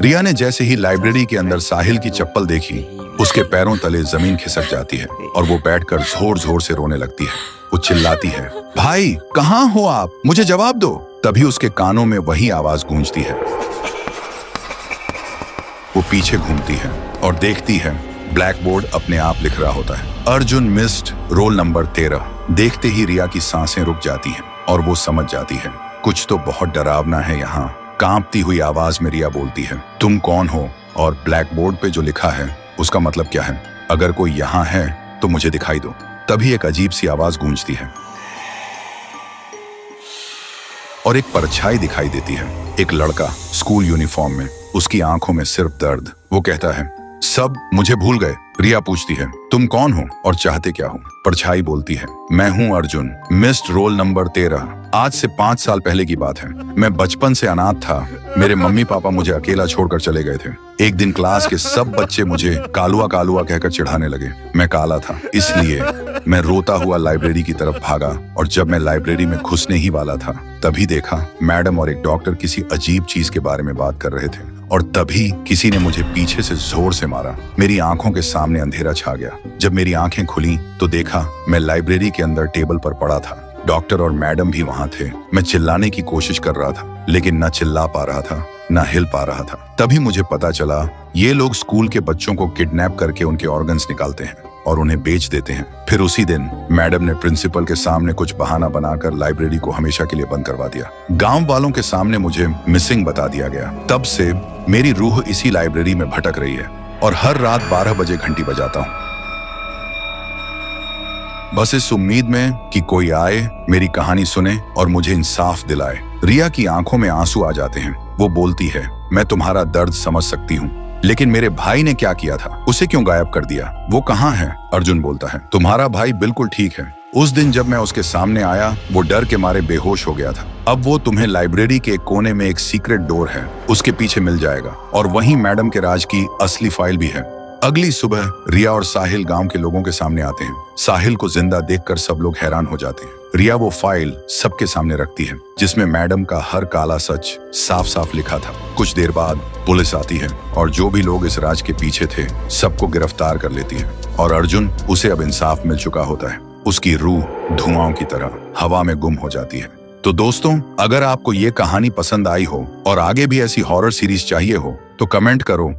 रिया ने जैसे ही लाइब्रेरी के अंदर साहिल की चप्पल देखी, उसके पैरों तले जमीन खिसक जाती है और वो बैठकर जोर जोर से रोने लगती है। वो चिल्लाती है, भाई कहाँ हो आप, मुझे जवाब दो। तभी उसके कानों में वही आवाज गूंजती है। वो पीछे घूमती है और देखती है ब्लैक बोर्ड अपने आप लिख रहा होता है, अर्जुन मिस्ड रोल नंबर 13। देखते ही रिया की सांसें रुक जाती हैं और वो समझ जाती है कुछ तो बहुत डरावना है यहाँ। कांपती हुई आवाज में रिया बोलती है, तुम कौन हो और ब्लैक बोर्ड पे जो लिखा है उसका मतलब क्या है? अगर कोई यहाँ है तो मुझे दिखाई दो। तभी एक अजीब सी आवाज गूंजती है और एक परछाई दिखाई देती है। एक लड़का स्कूल यूनिफॉर्म में, उसकी आंखों में सिर्फ दर्द। वो कहता है, सब मुझे भूल गए। रिया पूछती है, तुम कौन हो और चाहते क्या हो? परछाई बोलती है, मैं हूं अर्जुन, मिस्ड रोल नंबर 13। आज से 5 साल पहले की बात है। मैं बचपन से अनाथ था। मेरे मम्मी पापा मुझे अकेला छोड़कर चले गए थे। एक दिन क्लास के सब बच्चे मुझे कालुआ कालुआ कहकर चिढ़ाने लगे। मैं काला था, इसलिए मैं रोता हुआ लाइब्रेरी की तरफ भागा और जब मैं लाइब्रेरी में घुसने ही वाला था तभी देखा मैडम और एक डॉक्टर किसी अजीब चीज के बारे में बात कर रहे थे और तभी किसी ने मुझे पीछे से जोर से मारा। मेरी आंखों के सामने अंधेरा छा गया। जब मेरी आंखें खुली तो देखा मैं लाइब्रेरी के अंदर टेबल पर पड़ा था। डॉक्टर और मैडम भी वहां थे। मैं चिल्लाने की कोशिश कर रहा था लेकिन न चिल्ला पा रहा था न हिल पा रहा था। तभी मुझे पता चला ये लोग स्कूल के बच्चों को किडनैप करके उनके ऑर्गन्स निकालते हैं और उन्हें बेच देते हैं। फिर उसी दिन मैडम ने प्रिंसिपल के सामने कुछ बहाना बनाकर लाइब्रेरी को हमेशा के लिए बंद करवा दिया। गांव वालों के सामने मुझे मिसिंग बता दिया गया। तब से मेरी रूह इसी लाइब्रेरी में भटक रही है और हर रात 12 बजे घंटी बजाता हूँ, बस इस उम्मीद में कि कोई आए, मेरी कहानी सुने और मुझे इंसाफ दिलाए। रिया की आंखों में आंसू आ जाते हैं। वो बोलती है, मैं तुम्हारा दर्द समझ सकती हूँ, लेकिन मेरे भाई ने क्या किया था? उसे क्यों गायब कर दिया? वो कहाँ है? अर्जुन बोलता है, तुम्हारा भाई बिल्कुल ठीक है। उस दिन जब मैं उसके सामने आया वो डर के मारे बेहोश हो गया था। अब वो तुम्हें लाइब्रेरी के कोने में एक सीक्रेट डोर है, उसके पीछे मिल जाएगा और वहीं मैडम के राज की असली फाइल भी है। अगली सुबह रिया और साहिल गांव के लोगों के सामने आते हैं। साहिल को जिंदा देखकर सब लोग हैरान हो जाते हैं। रिया वो फाइल सबके सामने रखती है जिसमें मैडम का हर काला सच साफ साफ लिखा था। कुछ देर बाद पुलिस आती है और जो भी लोग इस राज के पीछे थे सबको गिरफ्तार कर लेती है और अर्जुन, उसे अब इंसाफ मिल चुका होता है। उसकी रूह धुआं की तरह हवा में गुम हो जाती है। तो दोस्तों, अगर आपको ये कहानी पसंद आई हो और आगे भी ऐसी हॉरर सीरीज चाहिए हो तो कमेंट करो